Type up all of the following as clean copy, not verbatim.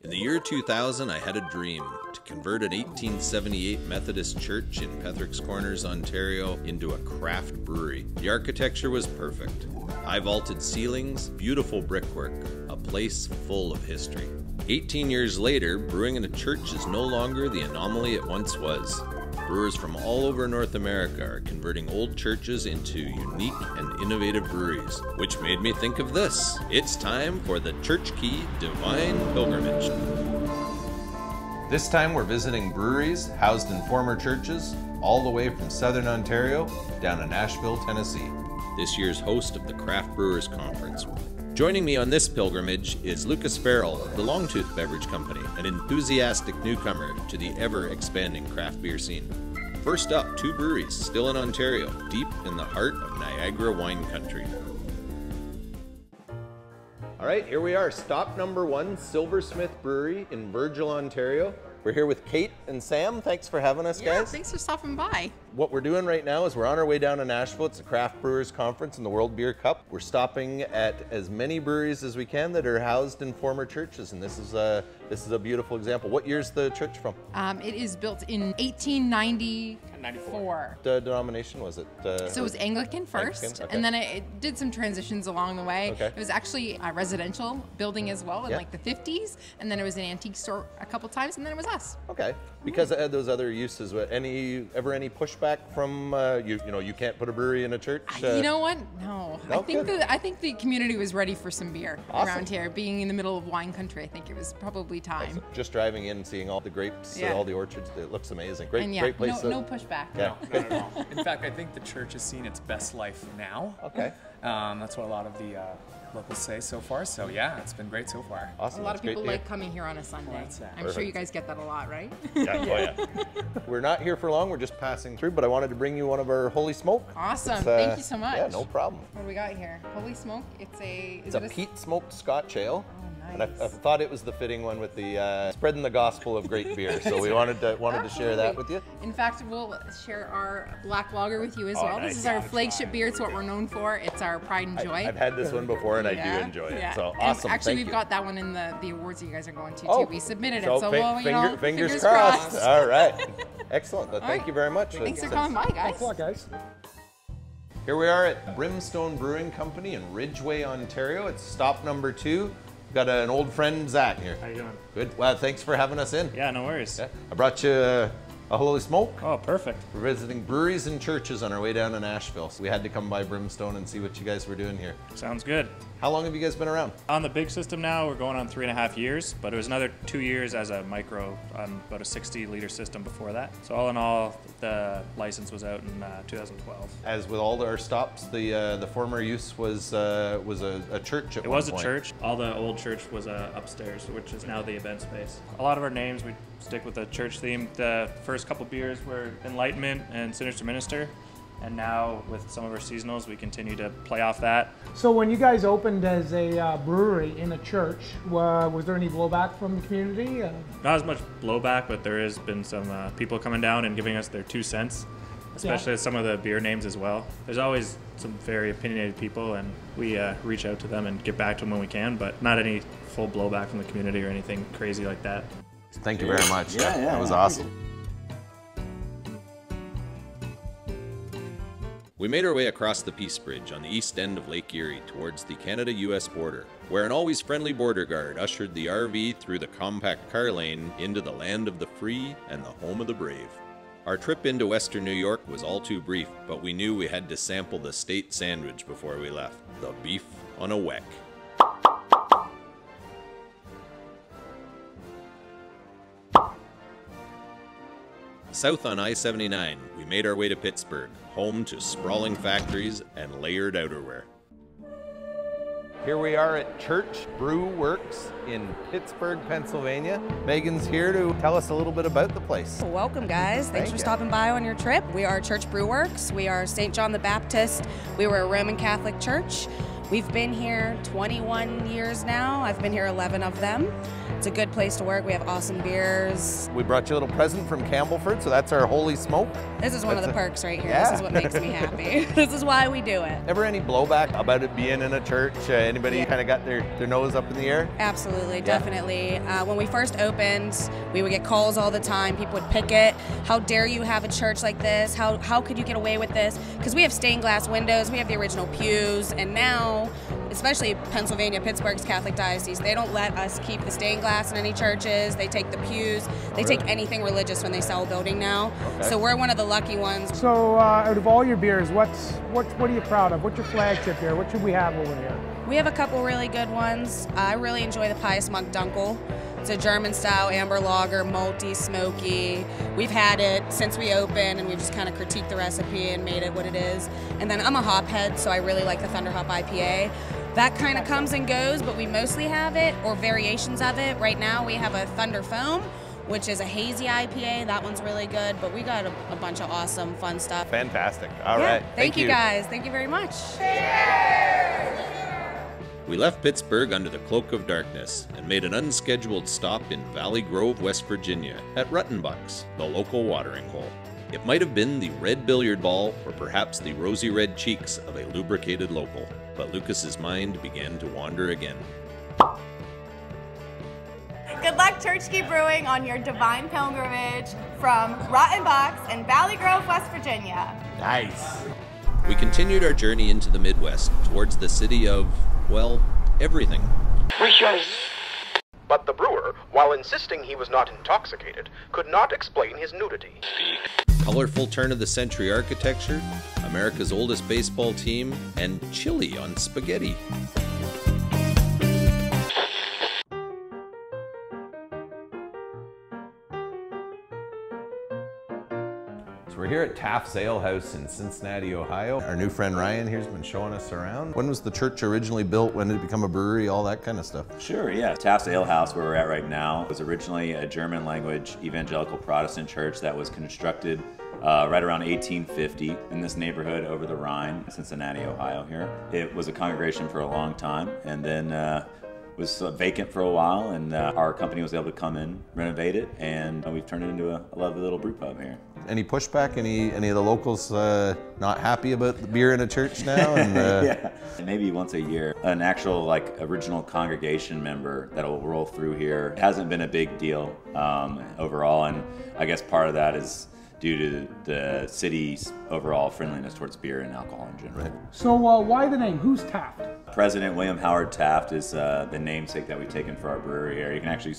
In the year 2000, I had a dream to convert an 1878 Methodist church in Petherick's Corners, Ontario, into a craft brewery. The architecture was perfect. High vaulted ceilings, beautiful brickwork, a place full of history. 18 years later, brewing in a church is no longer the anomaly it once was. Brewers from all over North America are converting old churches into unique and innovative breweries, which made me think of this. It's time for the Church Key Divine Pilgrimage. This time we're visiting breweries housed in former churches, all the way from Southern Ontario down to Nashville, Tennessee. This year's host of the Craft Brewers Conference. Joining me on this pilgrimage is Lucas Farrell of the Longtooth Beverage Company, an enthusiastic newcomer to the ever-expanding craft beer scene. First up, two breweries still in Ontario, deep in the heart of Niagara wine country. All right, here we are, stop number 1, Silversmith Brewery in Virgil, Ontario. We're here with Kate and Sam. Thanks for having us, guys. Yeah, thanks for stopping by. What we're doing right now is we're on our way down to Nashville. It's the Craft Brewers Conference and the World Beer Cup. We're stopping at as many breweries as we can that are housed in former churches, and this is a beautiful example. What year's the church from? It is built in 1894. The denomination was it? So it was Anglican first, Anglican? Okay. and then it did some transitions along the way. Okay. It was actually a residential building as well in like the 50s, and then it was an antique store a couple times, and then it was us. Okay, because it had those other uses. Ever any pushback from you know you can't put a brewery in a church? You know what? No. No? I think the community was ready for some beer Awesome. around here. Being in the middle of wine country, I think it was probably time. Just driving in, seeing all the grapes, all the orchards, it looks amazing. Great, And great place. no pushback. Yeah. No, not at all. In fact, I think the church has seen its best life now. Okay. That's what a lot of the locals say so far. So yeah, it's been great so far. Awesome. A lot That's of people great to like coming here on a Sunday. that's it. I'm sure you guys get that a lot, right? hear. Yeah. Oh yeah. We're not here for long. We're just passing through, but I wanted to bring you one of our Holy Smoke. Awesome. It's, Thank you so much. Yeah, no problem. What do we got here? Holy smoke. It's a peat smoked Scotch ale. Oh, And I thought it was the fitting one with the spreading the gospel of great beer. So we wanted to share that with you. In fact, we'll share our black lager with you as well. nice. This is our flagship beer. It's what we're known for. It's our pride and joy. I've had this one before and I do enjoy it. Yeah. So And awesome. actually, Thank we've you. got that one in the awards that you guys are going to Oh, too. We submitted so it, so we'll, fingers crossed. crossed. All right. Excellent. Well, thank you very much. Thanks for coming by, guys. Thanks a lot, guys. Here we are at Brimstone Brewing Company in Ridgeway, Ontario. It's stop number 2. We've got an old friend, Zach, here. How you doing? Good. Well, thanks for having us in. Yeah, no worries. Yeah. I brought you a Holy Smoke. Oh, perfect. We're visiting breweries and churches on our way down to Nashville. So we had to come by Brimstone and see what you guys were doing here. Sounds good. How long have you guys been around? On the big system now, we're going on 3.5 years, but it was another 2 years as a micro on about a 60-liter system before that. So all in all, the license was out in 2012. As with all our stops, the former use was a church at It one was a point. church. All the old church was upstairs, which is now the event space. A lot of our names, we stick with the church theme. The first couple beers were Enlightenment and Sinister Minister. And now with some of our seasonals, we continue to play off that. So when you guys opened as a brewery in a church, was there any blowback from the community? Not as much blowback, but there has been some people coming down and giving us their 2 cents, especially some of the beer names as well. There's always some very opinionated people, and we reach out to them and get back to them when we can, but not any full blowback from the community or anything crazy like that. Thank you very much. Yeah, that was awesome. We made our way across the Peace Bridge on the east end of Lake Erie towards the Canada-US border, where an always friendly border guard ushered the RV through the compact car lane into the land of the free and the home of the brave. Our trip into Western New York was all too brief, but we knew we had to sample the state sandwich before we left, the beef on a weck. South on I-79, we made our way to Pittsburgh, home to sprawling factories and layered outerwear. Here we are at Church Brew Works in Pittsburgh, Pennsylvania. Megan's here to tell us a little bit about the place. Welcome, guys. Thanks for stopping by on your trip. We are Church Brew Works. We are St. John the Baptist. We were a Roman Catholic church. We've been here 21 years now. I've been here 11 of them. It's a good place to work. We have awesome beers. We brought you a little present from Campbellford, so that's our holy smoke. This is one of the perks right here. Yeah. This is what makes me happy. This is why we do it. Ever any blowback about it being in a church? Anybody kind of got their nose up in the air? Absolutely, definitely. When we first opened, we would get calls all the time. People would picket. How dare you have a church like this? How could you get away with this? Because we have stained glass windows, we have the original pews, and now, especially Pennsylvania, Pittsburgh's Catholic Diocese, they don't let us keep the stained glass in any churches. They take the pews. They take anything religious when they sell a building now. Okay. So we're one of the lucky ones. So out of all your beers, what are you proud of? What's your flagship here? What should we have over here? We have a couple really good ones. I really enjoy the Pious Monk Dunkel. It's a German-style amber lager, malty, smoky. We've had it since we opened, and we've just kind of critiqued the recipe and made it what it is. And then I'm a hophead, so I really like the Thunder Hop IPA. That kind of comes and goes, but we mostly have it, or variations of it. Right now we have a Thunder Foam, which is a hazy IPA. That one's really good, but we got a bunch of awesome, fun stuff. Fantastic. All right. Thank you guys. Thank you very much. We left Pittsburgh under the cloak of darkness and made an unscheduled stop in Valley Grove, West Virginia, at Ruttenbuck's, the local watering hole. It might have been the red billiard ball or perhaps the rosy red cheeks of a lubricated local, but Lucas's mind began to wander again. Good luck, Churchkey Brewing, on your divine pilgrimage from Rottenbox in Valley Grove, West Virginia. Nice. We continued our journey into the Midwest towards the city of, well, everything. But the brewer, while insisting he was not intoxicated, could not explain his nudity. Colorful turn-of-the-century architecture, America's oldest baseball team, and chili on spaghetti. So we're here at Taft's Ale House in Cincinnati, Ohio. Our new friend Ryan here's been showing us around. When was the church originally built? When did it become a brewery? All that kind of stuff. Sure, yeah. Taft's Ale House, where we're at right now, was originally a German language evangelical Protestant church that was constructed right around 1850 in this neighborhood over the Rhine, Cincinnati, Ohio here. It was a congregation for a long time, and then was vacant for a while, and our company was able to come in, renovate it, and we've turned it into a lovely little brew pub here. Any pushback? Any of the locals not happy about the beer in a church now? And, yeah, maybe once a year. An actual original congregation member that'll roll through here hasn't been a big deal overall, and I guess part of that is due to the city's overall friendliness towards beer and alcohol in general. Right. So why the name? Who's Taft? President William Howard Taft is the namesake that we've taken for our brewery here. You can actually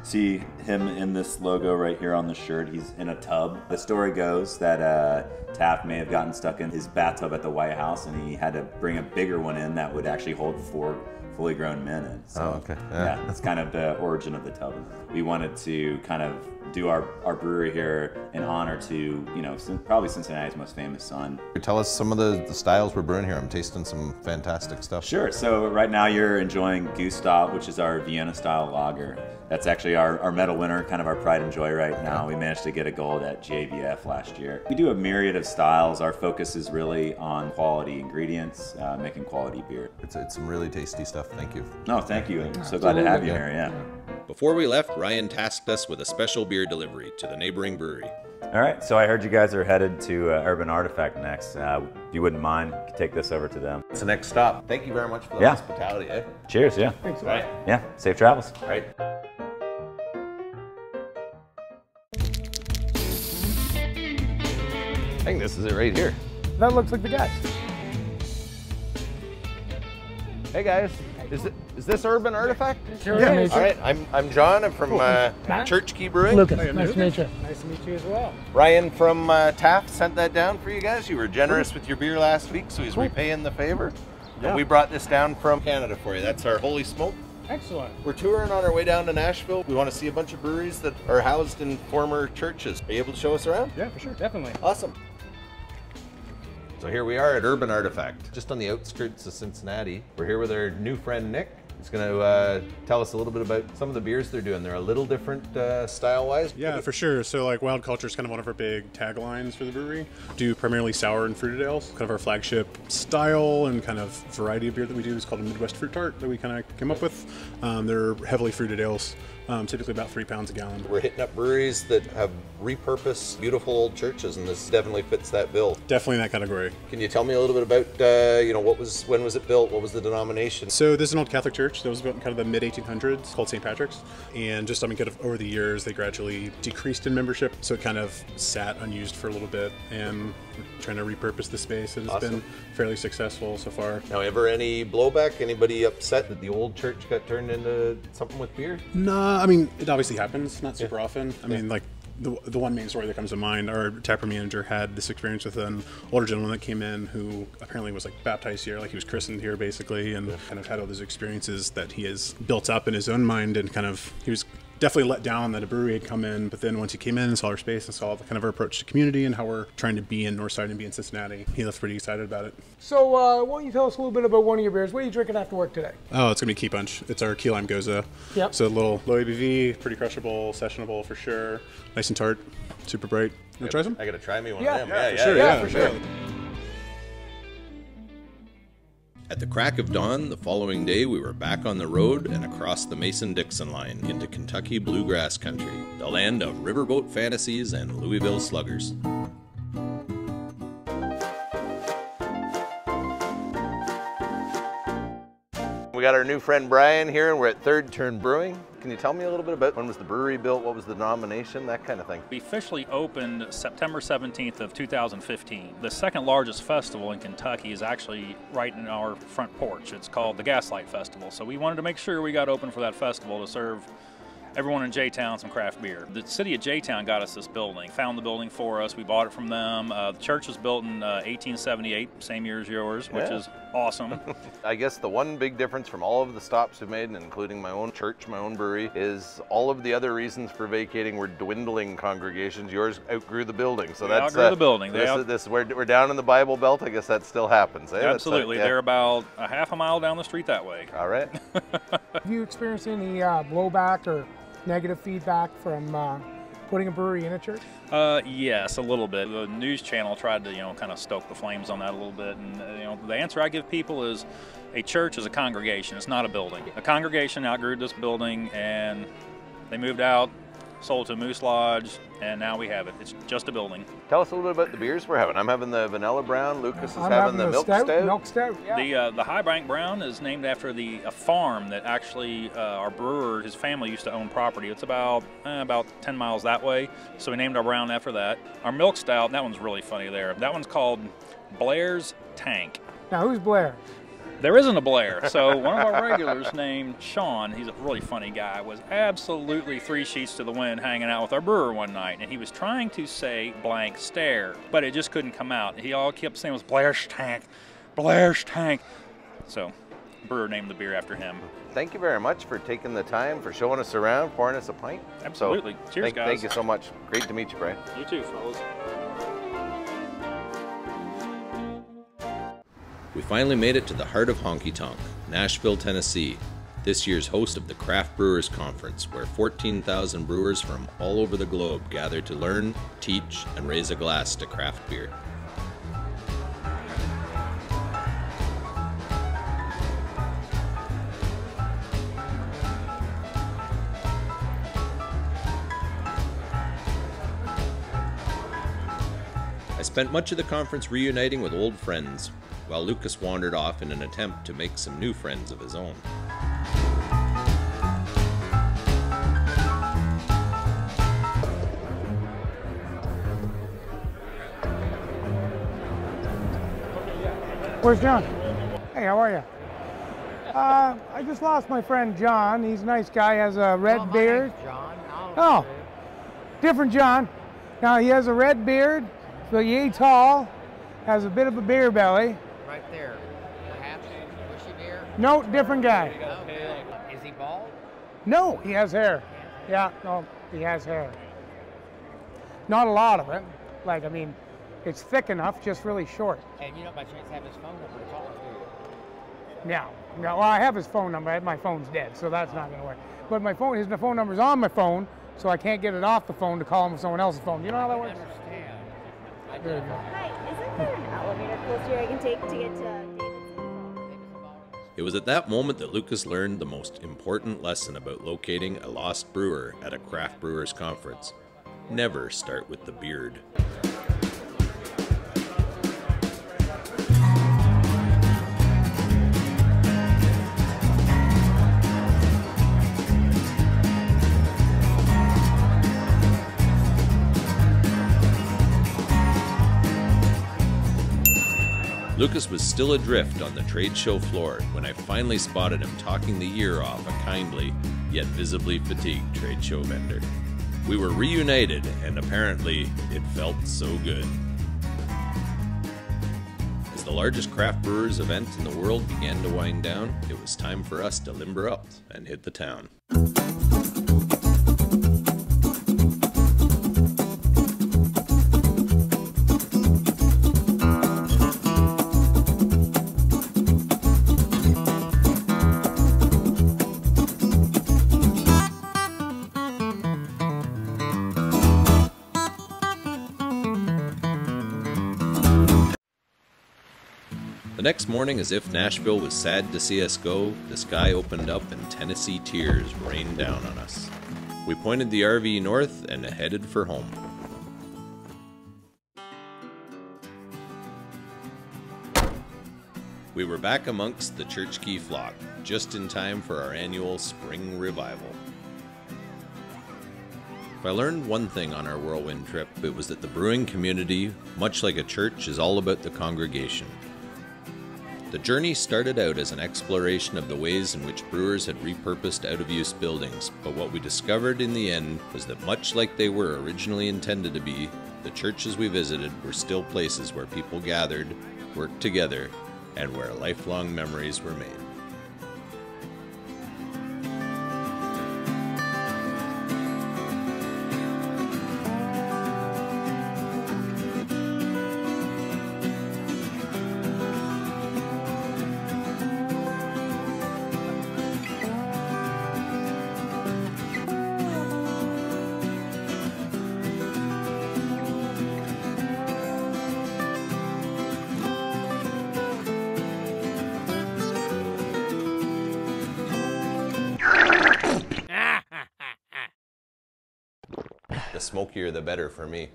see him in this logo right here on the shirt. He's in a tub. The story goes that Taft may have gotten stuck in his bathtub at the White House, and he had to bring a bigger one in that would actually hold 4 fully grown men in. So, oh, okay. Yeah, that's kind of the origin of the tub. We wanted to kind of do our brewery here in honor to, probably Cincinnati's most famous son. Tell us some of the styles we're brewing here. I'm tasting some fantastic stuff. Sure. So right now you're enjoying Gustav, which is our Vienna-style lager. That's actually our medal winner, kind of our pride and joy right now. We managed to get a gold at JVF last year. We do a myriad of styles. Our focus is really on quality ingredients, making quality beer. It's some really tasty stuff. Thank you. No, thank you. I'm so glad to have you here, yeah. Before we left, Ryan tasked us with a special beer delivery to the neighboring brewery. All right, so I heard you guys are headed to Urban Artifact next. If you wouldn't mind, you could take this over to them. It's the next stop. Thank you very much for the hospitality. Eh? Cheers, yeah. Thanks a lot. Right. Yeah, safe travels. All right. I think this is it right here. That looks like the guys. Hey guys, is this Urban Artifact? Sure is. All right, I'm John. I'm from Churchkey Brewing. Lucas, nice to meet you. Nice to meet you as well. Ryan from Taft sent that down for you guys. You were generous with your beer last week, so he's repaying the favor. Yeah. And we brought this down from Canada for you. That's our Holy Smoke. Excellent. We're touring on our way down to Nashville. We want to see a bunch of breweries that are housed in former churches. Are you able to show us around? Yeah, for sure, definitely. Awesome. So here we are at Urban Artifact, just on the outskirts of Cincinnati. We're here with our new friend Nick. He's going to tell us a little bit about some of the beers they're doing. They're a little different style-wise. Yeah, for sure. So like Wild Culture is kind of one of our big taglines for the brewery. Do primarily sour and fruited ales. Kind of our flagship style and kind of variety of beer that we do is called a Midwest Fruit Tart that we kind of came up with. They're heavily fruited ales. Typically about 3 pounds a gallon. We're hitting up breweries that have repurposed beautiful old churches, and this definitely fits that bill. Definitely in that category. Can you tell me a little bit about, when was it built? What was the denomination? So this is an old Catholic church that was built in kind of the mid-1800s called St. Patrick's. And just, kind of over the years, they gradually decreased in membership. So it kind of sat unused for a little bit, and we're trying to repurpose the space, and it's been fairly successful so far. Now, ever any blowback? Anybody upset that the old church got turned into something with beer? No, I mean, it obviously happens, not super often. I mean, like, the one main story that comes to mind, our taproom manager had this experience with an older gentleman that came in who apparently was like baptized here, like he was christened here basically, and kind of had all those experiences that he has built up in his own mind, and kind of, he was definitely let down that a brewery had come in, but then once he came in and saw our space and saw the kind of our approach to community and how we're trying to be in Northside and be in Cincinnati, he left pretty excited about it. So why don't you tell us a little bit about one of your beers? What are you drinking after work today? Oh, it's going to be Key Punch. It's our key lime goza. Yep. So a little low ABV, pretty crushable, sessionable for sure. Nice and tart, super bright. You want to try some? I got to try me one Yeah. of them. Yeah, for sure. At the crack of dawn the following day, we were back on the road and across the Mason-Dixon line into Kentucky bluegrass country, the land of riverboat fantasies and Louisville sluggers. We got our new friend Brian here, and we're at Third Turn Brewing. Can you tell me a little bit about when was the brewery built, what was the denomination, that kind of thing? We officially opened September 17th of 2015. The second largest festival in Kentucky is actually right in our front porch. It's called the Gaslight Festival. So we wanted to make sure we got open for that festival to serve everyone in J-Town some craft beer. The city of J-Town got us this building, found the building for us. We bought it from them. The church was built in 1878, same year as yours, which is awesome. I guess the one big difference from all of the stops we've made, including my own church, my own brewery, is all of the other reasons for vacating were dwindling congregations. Yours outgrew the building. So that's outgrew the building. We're down in the Bible Belt. I guess that still happens. Eh? Absolutely. They're about a half a mile down the street that way. All right. Have you experienced any blowback or negative feedback from putting a brewery in a church? Yes, a little bit. The news channel tried to, kind of stoke the flames on that a little bit. And, the answer I give people is a church is a congregation. It's not a building. A congregation outgrew this building, and they moved out, sold to Moose Lodge, and now we have it. It's just a building. Tell us a little bit about the beers we're having. I'm having the vanilla brown. Lucas is having the milk stout. Milk stout, yeah. The High Bank Brown is named after a farm that actually our brewer, his family used to own property. It's about 10 miles that way, so we named our brown after that. Our milk stout, that one's really funny there. That one's called Blair's Tank. Now, who's Blair? There isn't a Blair. So one of our regulars named Sean, he's a really funny guy, was absolutely 3 sheets to the wind hanging out with our brewer one night, and he was trying to say blank stare, but it just couldn't come out. He all kept saying it was Blair's Tank, Blair's Tank. So brewer named the beer after him. Thank you very much for taking the time, for showing us around, pouring us a pint. Absolutely. So, Cheers, guys. Thank you so much. Great to meet you, Brian. You too, fellas. We finally made it to the heart of Honky Tonk, Nashville, Tennessee, this year's host of the Craft Brewers Conference, where 14,000 brewers from all over the globe gather to learn, teach, and raise a glass to craft beer. I spent much of the conference reuniting with old friends, while Lucas wandered off in an attempt to make some new friends of his own. Where's John? Hey, how are you? I just lost my friend John. He's a nice guy, has a red beard. John. Oh, different John. Now he has a red beard, so yay tall, has a bit of a beer belly. Right there. Perhaps bushy beer? No, different guy. Okay. Is he bald? No, he has hair. Yeah, no, he has hair. Not a lot of it. It's thick enough, just really short. And you don't by chance have his phone number to call him, do you? No. No, well, I have his phone number. My phone's dead, so that's not going to work. But my phone, his phone number's on my phone, so I can't get it off the phone to call him with someone else's phone. You know how that works? I understand. There you go. Hi, isn't there an elevator close here I can take to get to Davidson? It was at that moment that Lucas learned the most important lesson about locating a lost brewer at a craft brewers conference. Never start with the beard. Lucas was still adrift on the trade show floor when I finally spotted him talking the ear off a kindly, yet visibly fatigued trade show vendor. We were reunited, and apparently it felt so good. As the largest craft brewers event in the world began to wind down, it was time for us to limber up and hit the town. The next morning, as if Nashville was sad to see us go, the sky opened up and Tennessee tears rained down on us. We pointed the RV north and headed for home. We were back amongst the Church Key flock, just in time for our annual spring revival. If I learned one thing on our whirlwind trip, it was that the brewing community, much like a church, is all about the congregation. The journey started out as an exploration of the ways in which brewers had repurposed out-of-use buildings, but what we discovered in the end was that much like they were originally intended to be, the churches we visited were still places where people gathered, worked together, and where lifelong memories were made. The smokier the better for me.